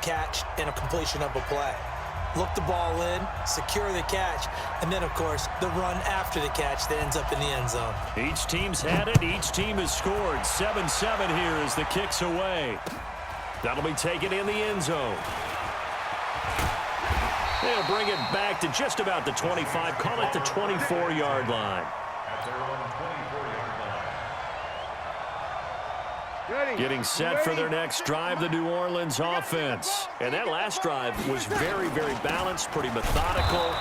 catch and a completion of a play. Look the ball in, secure the catch, and then, of course, the run after the catch that ends up in the end zone. Each team's had it. Each team has scored. 7-7 here as the kick's away. That'll be taken in the end zone. They'll bring it back to just about the 25. Call it the 24-yard line. Getting set for their next drive, the New Orleans offense. And that last drive was very, very balanced, pretty methodical.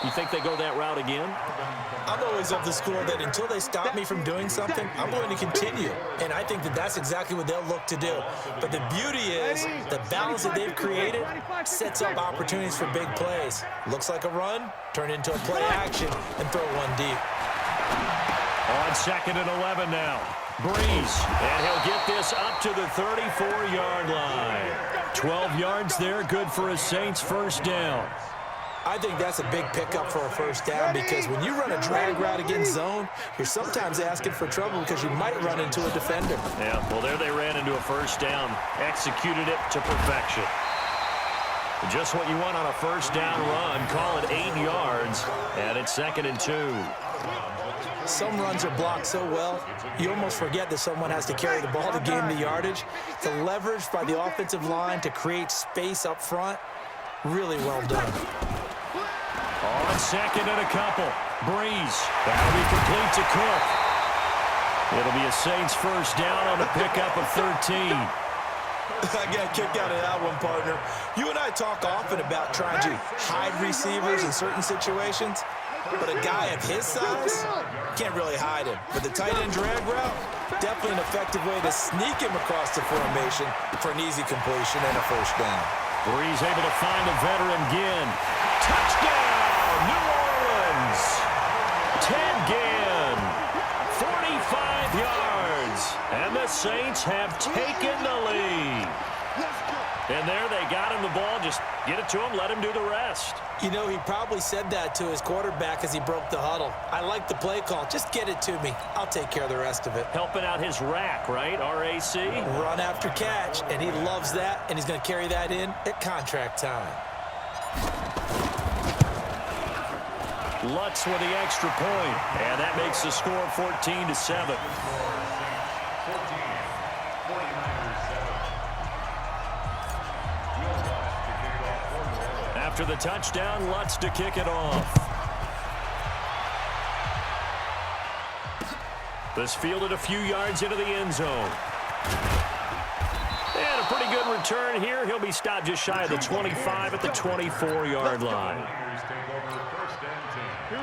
You think they go that route again? I'm always of the school that until they stop me from doing something, I'm going to continue. And I think that that's exactly what they'll look to do. But the beauty is the balance that they've created sets up opportunities for big plays. Looks like a run, turn into a play action, and throw one deep. On 2nd and 11 now. Breeze, and he'll get this up to the 34-yard line. 12 yards there, good for a Saints first down. I think that's a big pickup for a first down because when you run a drag route against zone, you're sometimes asking for trouble because you might run into a defender. Yeah, well, there they ran into a first down, executed it to perfection. Just what you want on a first down run. Call it 8 yards, and it's 2nd and 2. Some runs are blocked so well, you almost forget that someone has to carry the ball to gain the yardage. The leverage by the offensive line to create space up front, really well done. On 2nd and a couple. Breeze. That'll be complete to Cook. It'll be a Saints first down on a pickup of 13. I got kicked out of that one, partner. You and I talk often about trying to hide receivers in certain situations. But a guy of his size, can't really hide him. But the tight end drag route, definitely an effective way to sneak him across the formation for an easy completion and a first down. Breeze able to find a veteran Ginn. Touchdown, New Orleans. Ted Ginn, 45 yards. And the Saints have taken the lead. And there they got him the ball. Just get it to him, let him do the rest. You know, he probably said that to his quarterback as he broke the huddle. I like the play call. Just get it to me. I'll take care of the rest of it. Helping out his rack, right? RAC? Run after catch, and he loves that, and he's going to carry that in at contract time. Lutz with the extra point, and that makes the score 14-7. After the touchdown, Lutz to kick it off. This fielded a few yards into the end zone. And a pretty good return here. He'll be stopped just shy of the 25 at the 24-yard line.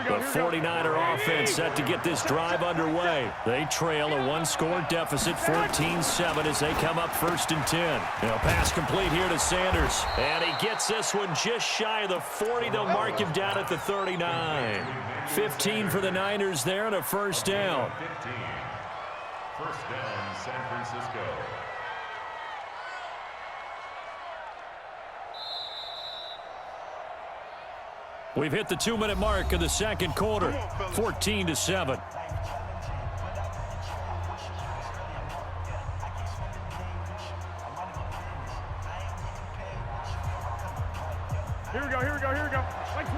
The 49er offense set to get this drive underway. They trail a one-score deficit, 14-7, as they come up 1st and 10. Now pass complete here to Sanders. And he gets this one just shy of the 40. They'll mark him down at the 39. 15 for the Niners there and a first down. 15. First down, San Francisco. We've hit the 2-minute mark of the second quarter, 14-7. Here we go, here we go, here we go.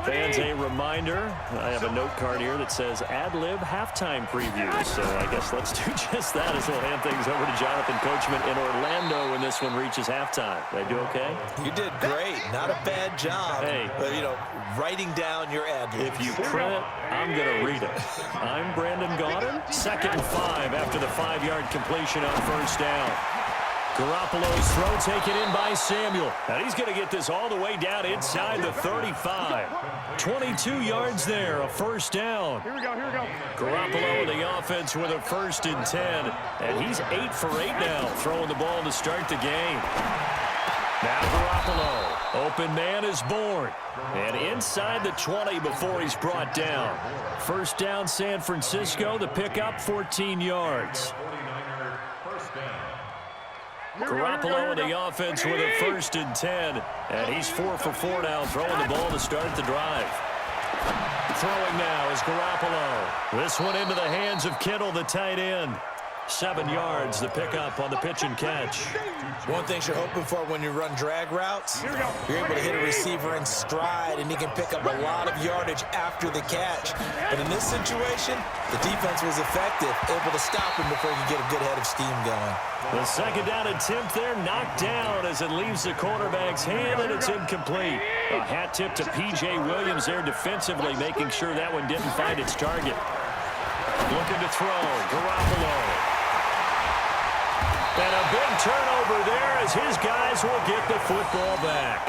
Fans, a reminder, I have a note card here that says ad-lib halftime preview. So I guess let's do just that as we'll hand things over to Jonathan Coachman in Orlando when this one reaches halftime. Did I do okay? You did great. Not a bad job. Hey. But, you know, writing down your ad-libs. If you print it, I'm going to read it. I'm Brandon Gaudin. 2nd and 5 after the 5-yard completion on first down. Garoppolo's throw taken in by Samuel. And he's going to get this all the way down inside the 35. 22 yards there, a first down. Here we go, here we go. Garoppolo in the offense with a 1st and 10. And he's 8 for 8 now, throwing the ball to start the game. Now Garoppolo. Open man is born. And inside the 20 before he's brought down. First down, San Francisco. The pickup, 14 yards. Garoppolo in the offense with a 1st and 10. And he's 4 for 4 now, throwing the ball to start the drive. Throwing now is Garoppolo. This one into the hands of Kittle, the tight end. 7 yards, the pickup on the pitch and catch. One thing you're hoping for when you run drag routes, you're able to hit a receiver in stride, and he can pick up a lot of yardage after the catch. But in this situation, the defense was effective, able to stop him before he could get a good head of steam going. The second down attempt there knocked down as it leaves the quarterback's hand, and it's incomplete. A hat tip to P.J. Williams there defensively, making sure that one didn't find its target. Looking to throw, Garoppolo. And a big turnover there as his guys will get the football back.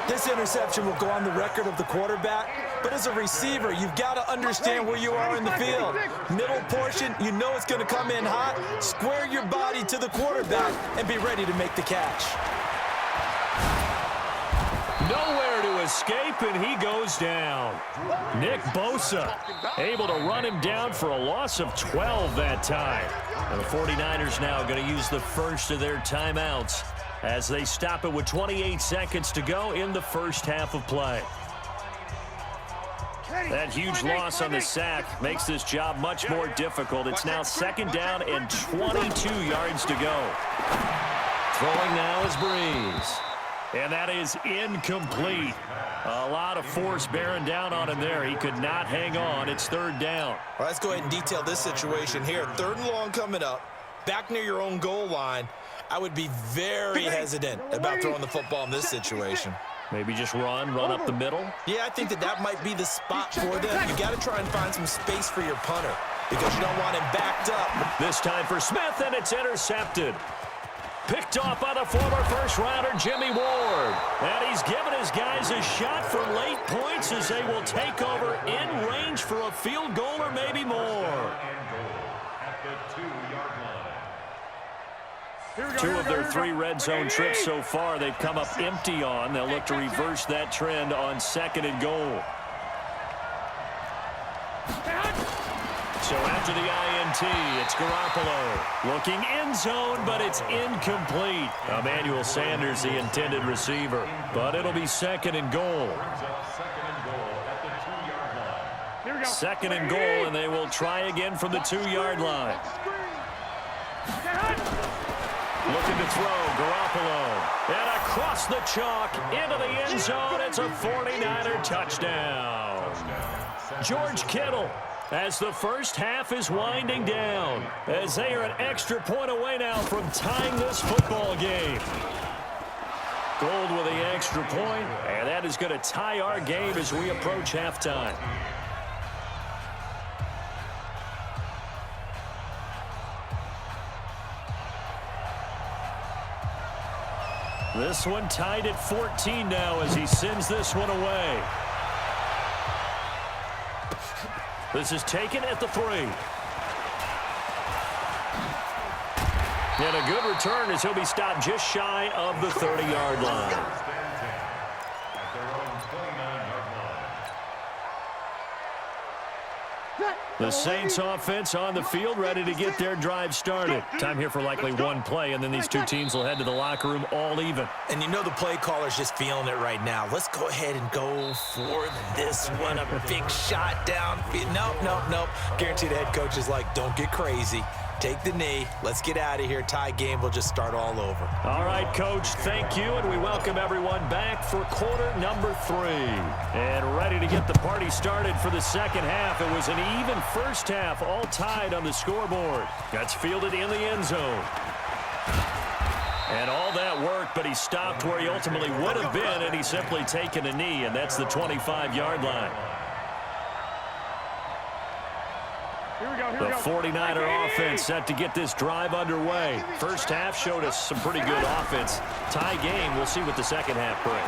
This interception will go on the record of the quarterback, but as a receiver, you've got to understand where you are in the field. Middle portion, you know it's going to come in hot. Square your body to the quarterback and be ready to make the catch. Nowhere to escape, and he goes down. Nick Bosa able to run him down for a loss of 12 that time. And the 49ers now going to use the first of their timeouts as they stop it with 28 seconds to go in the first half of play. That huge loss on the sack makes this job much more difficult. It's now second down and 22 yards to go. Throwing now is Breeze. And that is incomplete. A lot of force bearing down on him there. He could not hang on. It's third down. Well, let's go ahead and detail this situation here. Third and long coming up. Back near your own goal line. I would be very hesitant about throwing the football in this situation. Maybe just run up the middle. Yeah, I think that might be the spot for them. You got to try and find some space for your punter because you don't want him backed up. This time for Smith, and it's intercepted. Picked off by the former first-rounder Jimmy Ward. And he's given his guys a shot for late points as they will take over in range for a field goal or maybe more. Two of their 3 red zone trips so far they've come up empty on. They'll look to reverse that trend on second and goal. So after the INT, it's Garoppolo. Looking end zone, but it's incomplete. Emmanuel Sanders, the intended receiver. But it'll be second and goal. Second and goal, and they will try again from the 2-yard line. Looking to throw, Garoppolo. And across the chalk, into the end zone. It's a 49er touchdown. George Kittle, as the first half is winding down, as they are an extra point away now from tying this football game. Gold with the extra point, and that is going to tie our game as we approach halftime. This one tied at 14 now as he sends this one away. This is taken at the 3. And a good return as he'll be stopped just shy of the 30-yard line. The Saints offense on the field, ready to get their drive started. Time here for likely one play, and then these two teams will head to the locker room all even. And you know the play caller's just feeling it right now. Let's go ahead and go for this one. A big shot down. Nope. Guaranteed the head coach is like, don't get crazy. Take the knee. Let's get out of here. Tie game will just start all over. All right, Coach, thank you, and we welcome everyone back for quarter number 3. And ready to get the party started for the second half. It was an even first half, all tied on the scoreboard. That's fielded in the end zone. And all that work, but he stopped where he ultimately would have been, and he's simply taken a knee, and that's the 25-yard line. The 49er offense set to get this drive underway. First half showed us some pretty good offense. Tie game, we'll see what the second half brings.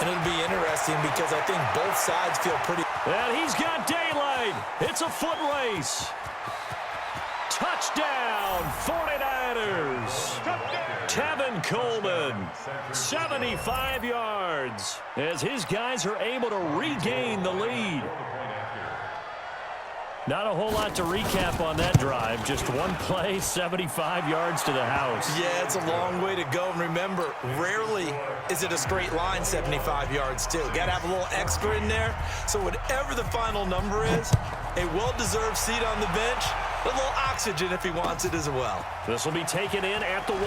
And it'll be interesting because I think both sides feel pretty... And he's got daylight. It's a foot race. Touchdown, 49ers. Tevin Coleman, 75 yards, as his guys are able to regain the lead. Not a whole lot to recap on that drive. Just one play, 75 yards to the house. Yeah, it's a long way to go. And remember, rarely is it a straight line 75 yards, too. Got to have a little extra in there. So whatever the final number is, a well-deserved seat on the bench, A little oxygen if he wants it as well. This will be taken in at the 1.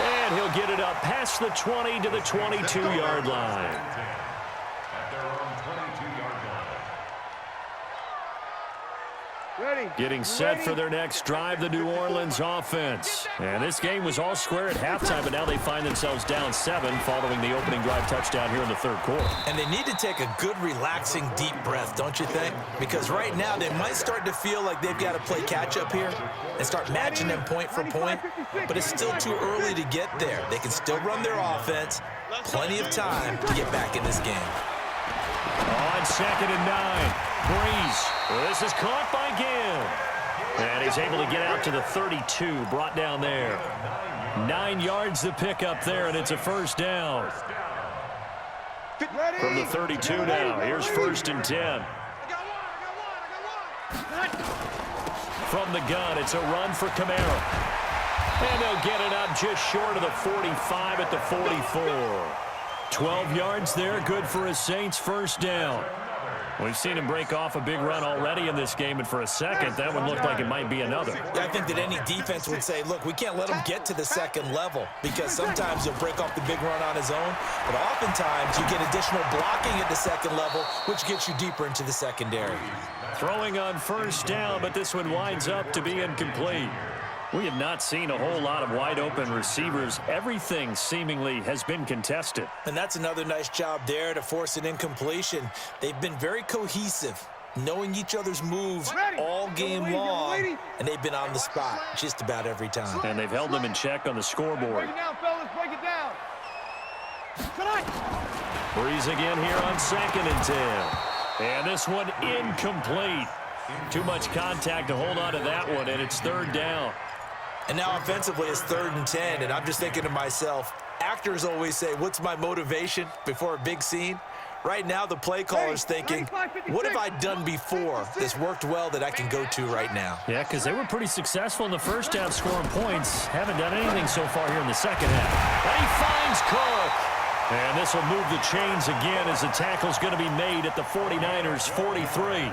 And he'll get it up past the 20 to the 22-yard line. At their own 22-yard line. Ready. Getting set for their next drive, the New Orleans offense. And this game was all square at halftime, but now they find themselves down 7 following the opening drive touchdown here in the third quarter. And they need to take a good, relaxing, deep breath, don't you think? Because right now they might start to feel like they've got to play catch-up here and start matching them point for point, but it's still too early to get there. They can still run their offense. Plenty of time to get back in this game. On 2nd and 9. Breeze. This is caught by Gill. And he's able to get out to the 32, brought down there. 9 yards to pick up there, and it's a first down. From the 32 now, here's 1st and 10. From the gun, it's a run for Kamara. And they'll get it up just short of the 45 at the 44. 12 yards there, good for a Saints first down. We've seen him break off a big run already in this game, and for a second, that one looked like it might be another. Yeah, I think that any defense would say, look, we can't let him get to the second level because sometimes he'll break off the big run on his own, but oftentimes you get additional blocking at the second level, which gets you deeper into the secondary. Throwing on first down, but this one winds up to be incomplete. We have not seen a whole lot of wide-open receivers. Everything seemingly has been contested. And that's another nice job there to force an incompletion. They've been very cohesive, knowing each other's moves all game long, and they've been on the spot just about every time. And they've held them in check on the scoreboard. Break it down, fellas. Break it down. Breeze again here on 2nd and 10. And this one incomplete. Too much contact to hold on to that one, and it's 3rd down. And now offensively it's 3rd and 10, and I'm just thinking to myself, actors always say, what's my motivation before a big scene? Right now the play caller's thinking, what have I done before that's worked well that I can go to right now? Yeah, because they were pretty successful in the first half scoring points. Haven't done anything so far here in the second half. And he finds Cook. And this will move the chains again as the tackle's going to be made at the 49ers' 43.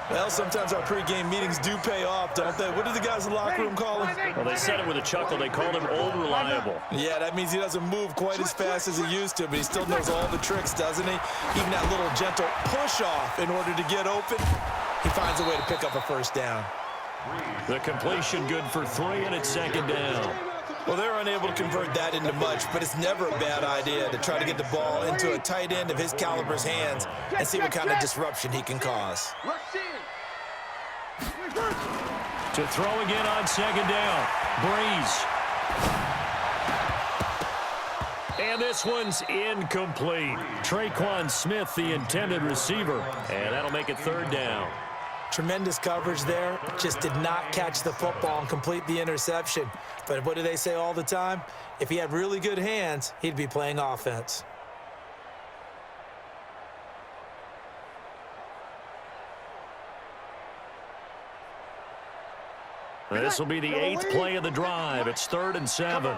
Well, sometimes our pregame meetings do pay off, don't they? What do the guys in the locker room call him? Well, they said it with a chuckle. They called him old reliable. Yeah, that means he doesn't move quite as fast as he used to, but he still knows all the tricks, doesn't he? Even that little gentle push-off in order to get open, he finds a way to pick up a first down. The completion good for 3, and it's 2nd down. Well, they're unable to convert that into much, but it's never a bad idea to try to get the ball into a tight end of his caliber's hands and see what kind of disruption he can cause. To throw again on 2nd down. Breeze. And this one's incomplete. Traquan Smith, the intended receiver, and that'll make it 3rd down. Tremendous coverage there. Just did not catch the football and complete the interception. But what do they say all the time? If he had really good hands, he'd be playing offense. This will be the 8th play of the drive. It's 3rd and 7.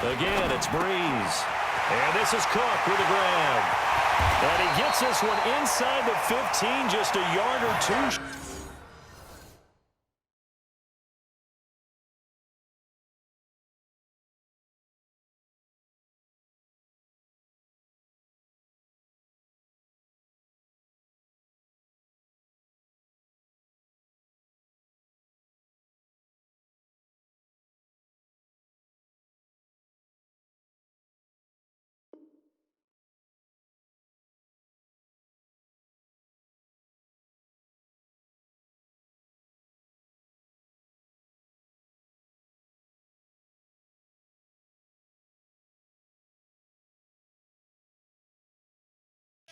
Again, it's Breeze. And this is Cook with a grab. And he gets this one inside the 15, just a yard or 2.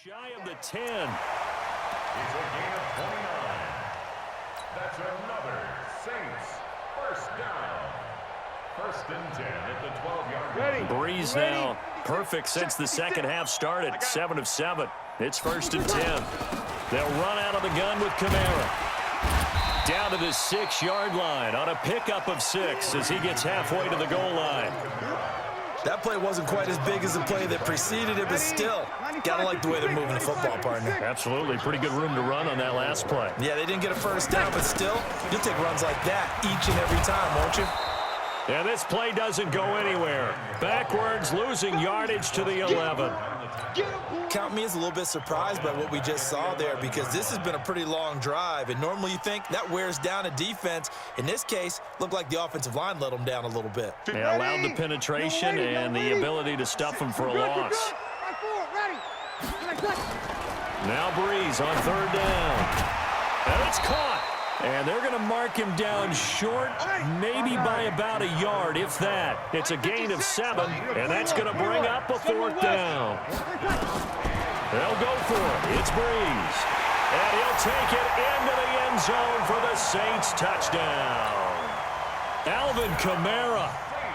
Shy of the 10. It's a gain of 29. That's another Saints first down. 1st and 10 at the 12-yard line. Breeze now perfect since the second half started. 7 of 7. It's 1st and 10. They'll run out of the gun with Kamara. Down to the 6-yard line on a pickup of 6 as he gets halfway to the goal line. That play wasn't quite as big as the play that preceded it, but still, Gotta like the way they're moving the football, partner. Absolutely. Pretty good room to run on that last play. Yeah, they didn't get a first down, but still, you'll take runs like that each and every time, won't you? And this play doesn't go anywhere. Backwards, losing yardage to the 11. Count me as a little bit surprised by what we just saw there, because this has been a pretty long drive, and normally you think that wears down a defense. In this case, looked like the offensive line let them down a little bit. They allowed the penetration and the ability to stuff them for a loss. Now Breeze on third down. And it's caught. And they're going to mark him down short, maybe by about a yard, if that. It's a gain of 7, and that's going to bring up a fourth down. They'll go for it. It's Breeze. And he'll take it into the end zone for the Saints touchdown. Alvin Kamara.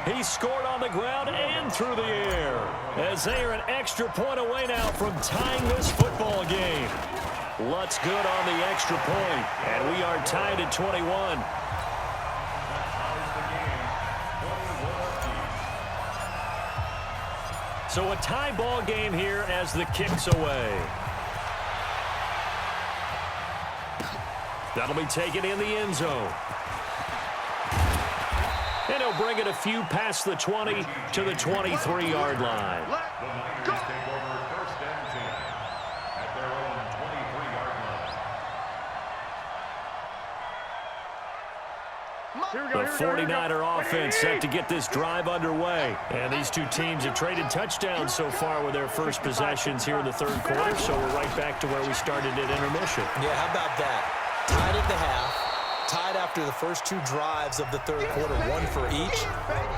He scored on the ground and through the air, as they are an extra point away now from tying this football game. Lutz good on the extra point, and we are tied at 21. So a tie ball game here as the kick's away. That'll be taken in the end zone. And he'll bring it a few past the 20 to the 23-yard line. The 49er offense set to get this drive underway. And these two teams have traded touchdowns so far with their first possessions here in the third quarter, so we're right back to where we started at intermission. Yeah, how about that? Tied at the half, tied after the first two drives of the third quarter, one for each.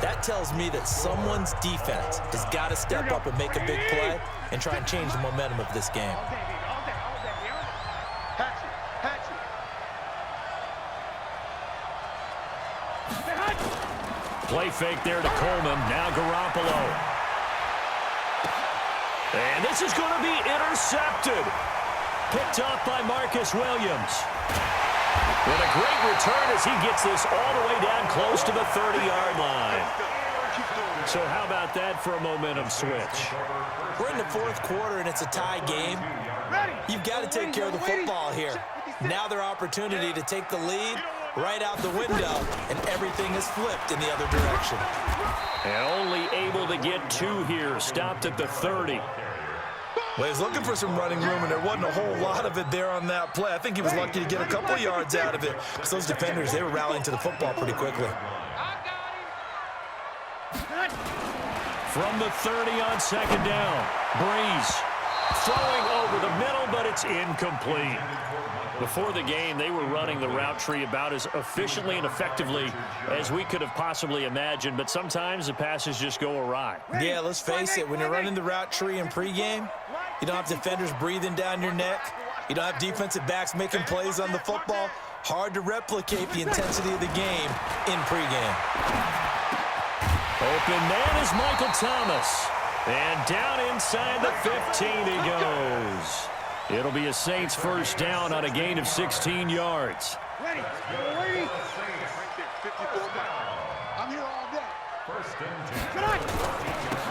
That tells me that someone's defense has got to step up and make a big play and try and change the momentum of this game. Play fake there to Coleman. Now Garoppolo. And this is going to be intercepted. Picked off by Marcus Williams. And a great return as he gets this all the way down close to the 30-yard line. So how about that for a momentum switch? We're in the fourth quarter, and it's a tie game. You've got to take care of the football here. Now their opportunity to take the lead right out the window, and everything is flipped in the other direction. And only able to get 2 here. Stopped at the 30. Well, he was looking for some running room, and there wasn't a whole lot of it there on that play. I think he was lucky to get a couple yards out of it, because those defenders, they were rallying to the football pretty quickly. From the 30 on second down, Breeze throwing over the middle, but it's incomplete. Before the game, they were running the route tree about as efficiently and effectively as we could have possibly imagined, but sometimes the passes just go awry. Yeah, let's face it, when you're running the route tree in pregame, you don't have defenders breathing down your neck. You don't have defensive backs making plays on the football. Hard to replicate the intensity of the game in pregame. Open man is Michael Thomas. And down inside the 15 he goes. It'll be a Saints first down on a gain of 16 yards. Ready. I'm here all day.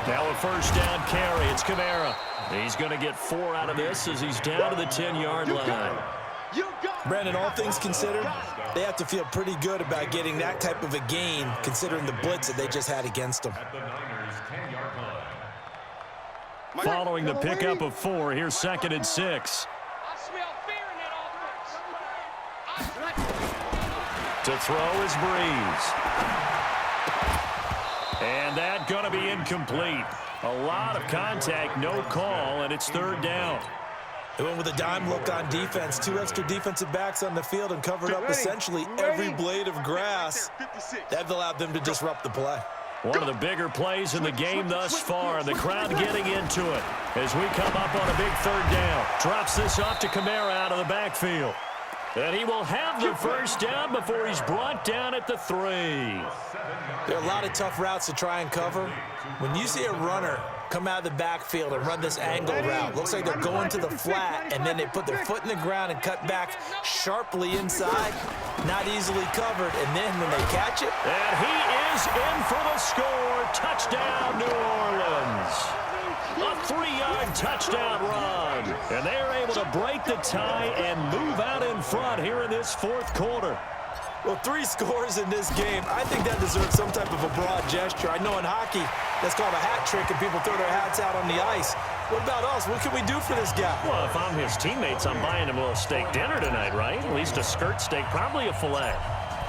Now a first down carry. It's Kamara. He's going to get 4 out of this as he's down to the 10-yard line. Brandon, all things considered, they have to feel pretty good about getting that type of a gain, considering the blitz that they just had against them. Following the pickup of 4, here's 2nd and 6. I smell fear in that offense. To throw is Breeze. And that going to be incomplete. A lot of contact, no call, and it's 3rd down. They went with a dime look on defense. 2 extra defensive backs on the field and covered up essentially every blade of grass. That allowed them to disrupt the play. One of the bigger plays in the game thus far, and the crowd getting into it as we come up on a big 3rd down. Drops this off to Kamara out of the backfield. And he will have the first down before he's brought down at the 3. There are a lot of tough routes to try and cover. When you see a runner come out of the backfield and run this angle route, looks like they're going to the flat, and then they put their foot in the ground and cut back sharply inside. Not easily covered, and then when they catch it. And he is in for the score. Touchdown, New Orleans. A 3-yard touchdown run. And they're able to break the tie and move out in front here in this fourth quarter. Well, 3 scores in this game. I think that deserves some type of a broad gesture. I know in hockey, that's called a hat trick, and people throw their hats out on the ice. What about us? What can we do for this guy? Well, if I'm his teammates, I'm buying him a little steak dinner tonight, right? At least a skirt steak, probably a filet.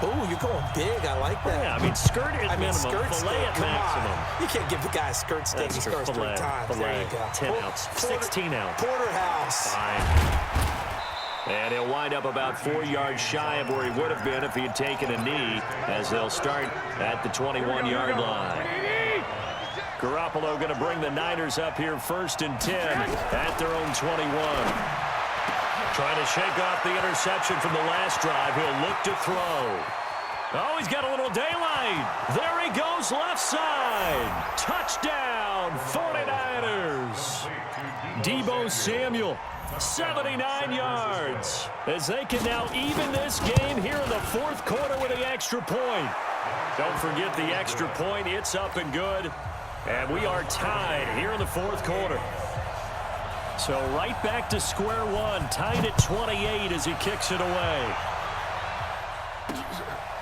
Oh, you're going big. I like that. Yeah, I mean, skirt at minimum, skirt filet steak, at maximum. You can't give the guy a skirt steak. He scores 3 times. Filet, There you go. 10 ounce, 16 ounce. Porterhouse. Fine. And he'll wind up about 4 yards shy of where he would have been if he had taken a knee, as they'll start at the 21-yard line. Garoppolo going to bring the Niners up here 1st and 10 at their own 21. Trying to shake off the interception from the last drive. He'll look to throw. Oh, he's got a little daylight. There he goes, left side. Touchdown, 49ers. Deebo Samuel, 79 yards, as they can now even this game here in the fourth quarter with the extra point. Don't forget the extra point. It's up and good. And we are tied here in the fourth quarter. So right back to square one, tied at 28 as he kicks it away.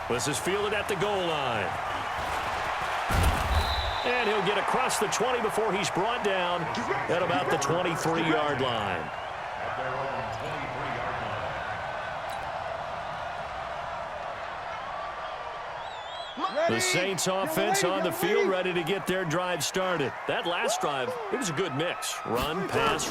This is fielded at the goal line. And he'll get across the 20 before he's brought down at about the 23-yard line. The Saints offense on the field, ready to get their drive started. That last drive, it was a good mix. Run, pass,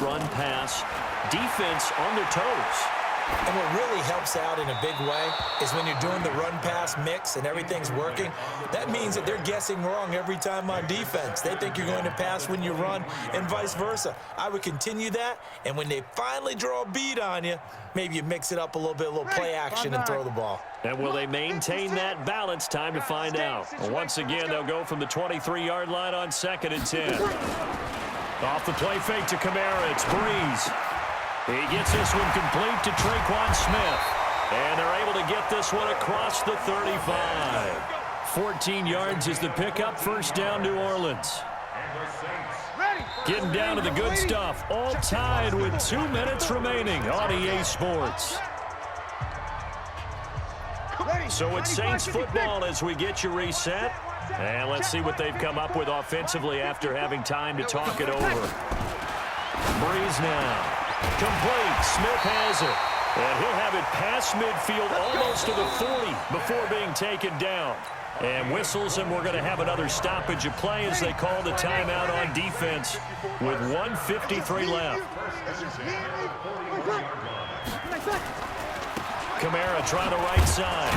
defense on their toes. And what really helps out in a big way is when you're doing the run-pass mix and everything's working, that means that they're guessing wrong every time on defense. They think you're going to pass when you run and vice versa. I would continue that, and when they finally draw a beat on you, maybe you mix it up a little bit, a little play action and throw the ball. And will they maintain that balance? Time to find out. Well, once again, they'll go from the 23-yard line on 2nd and 10. Off the play fake to Kamara, it's Breeze. He gets this one complete to Traquan Smith. And they're able to get this one across the 35. 14 yards is the pickup. 1st down, New Orleans. Getting down to the good stuff. All tied with 2 minutes remaining on EA Sports. So it's Saints football as we get you reset. And let's see what they've come up with offensively after having time to talk it over. Breeze now. Complete. Smith has it. And he'll have it past midfield almost to the 40 before being taken down. And whistles, and we're going to have another stoppage of play as they call the timeout on defense with 1:53 left. Kamara trying the right side.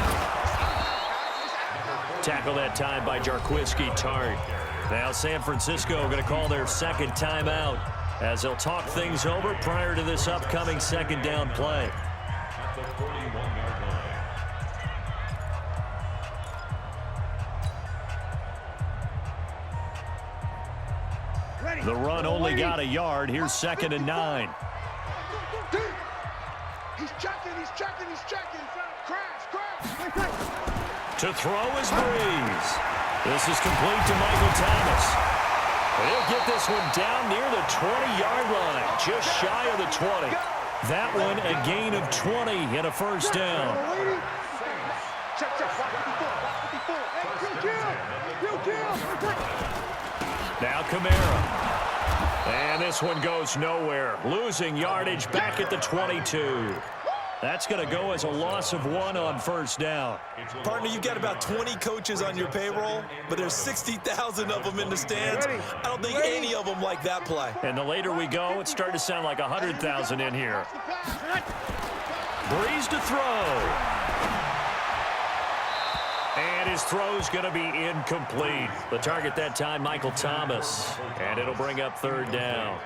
Tackle that time by Jarquiski Tart. Now San Francisco going to call their 2nd timeout as they'll talk things over prior to this upcoming 2nd down play. At the 41-yard line. The run only got a yard. Here's 2nd and 9. He's checking. Crash. To throw is Breeze. This is complete to Michael Thomas. He'll get this one down near the 20-yard line, just shy of the 20. That one a gain of 20 and a 1st down. Now Kamara. And this one goes nowhere. Losing yardage back at the 22. That's going to go as a loss of 1 on 1st down. Partner, you've got about 20 coaches on your payroll, but there's 60,000 of them in the stands. I don't think any of them like that play. And the later we go, it's starting to sound like 100,000 in here. Breeze to throw. And his throw's going to be incomplete. The target that time, Michael Thomas. And it'll bring up 3rd down.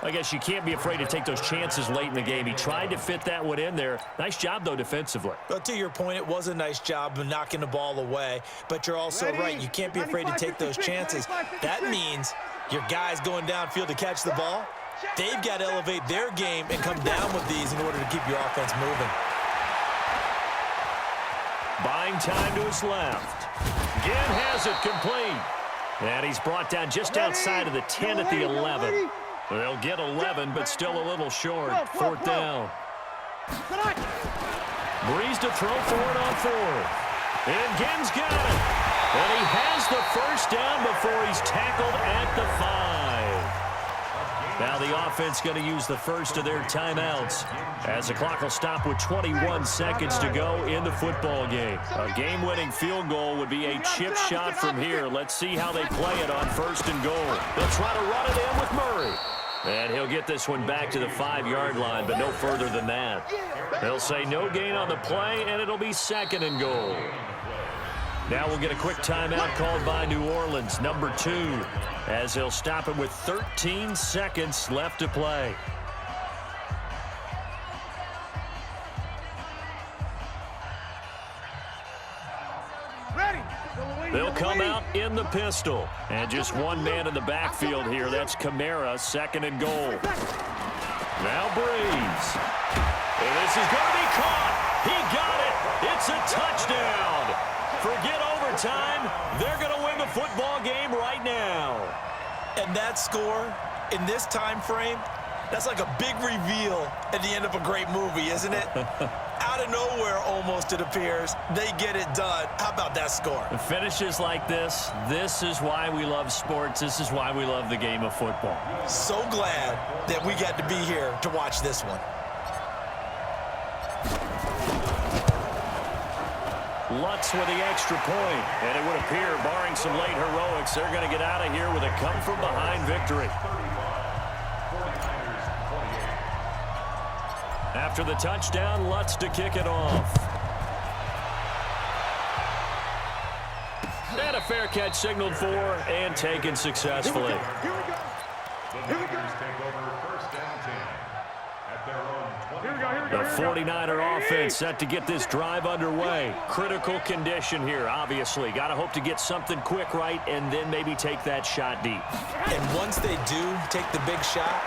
I guess you can't be afraid to take those chances late in the game. He tried to fit that one in there. Nice job, though, defensively. Well, to your point, it was a nice job of knocking the ball away. But you're also right. You can't be afraid to take those chances. That means your guys going downfield to catch the ball, they've got to elevate their game and come down with these in order to keep your offense moving. Buying time to his left. Ginn has it complete. And he's brought down just outside of the 10 at the 11. They'll get 11, but still a little short. Fourth down. Breeze to throw for it on fourth. And Ginn's got it. And he has the first down before he's tackled at the 5. Now the offense going to use the first of their timeouts as the clock will stop with 21 seconds to go in the football game. A game-winning field goal would be a chip shot from here. Let's see how they play it on first and goal. They'll try to run it in with Murray. And he'll get this one back to the 5-yard line, but no further than that. They'll say no gain on the play, and it'll be second and goal. Now we'll get a quick timeout called by New Orleans, number 2, as they'll stop it with 13 seconds left to play. They'll come out in the pistol. And just one man in the backfield here. That's Kamara, second and goal. Now Breeze. And this is going to be caught. He got it. It's a touchdown. Forget overtime. They're going to win the football game right now. And that score in this time frame, that's like a big reveal at the end of a great movie, isn't it? Out of nowhere, almost, it appears, they get it done. How about that score? The finishes like this is why we love sports. This is why we love the game of football. So glad that we got to be here to watch this one. Lutz with the extra point, and it would appear, barring some late heroics, they're going to get out of here with a come-from-behind victory. After the touchdown, Lutz to kick it off. And a fair catch signaled for and taken successfully. The Niners take over first and 10 at their own 20. The 49er offense set to get this drive underway. Critical condition here, obviously. Got to hope to get something quick right and then maybe take that shot deep. And once they do take the big shot,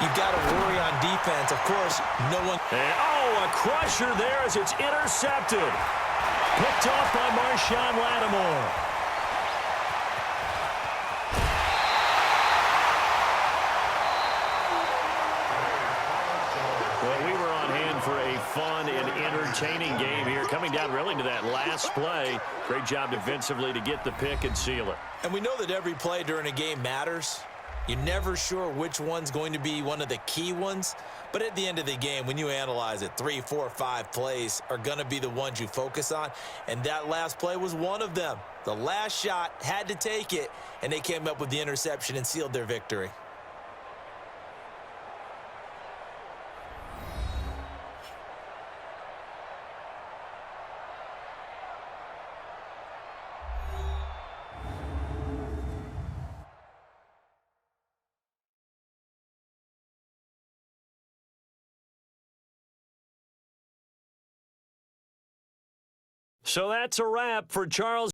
you've got to worry on defense. Of course, no one... And, a crusher there as it's intercepted. Picked off by Marshawn Lattimore. Well, we were on hand for a fun and entertaining game here, coming down really to that last play. Great job defensively to get the pick and seal it. And we know that every play during a game matters. You're never sure which one's going to be one of the key ones. But at the end of the game, when you analyze it, 3, 4, 5 plays are going to be the ones you focus on. And that last play was one of them. The last shot had to take it, and they came up with the interception and sealed their victory. So that's a wrap for Charles.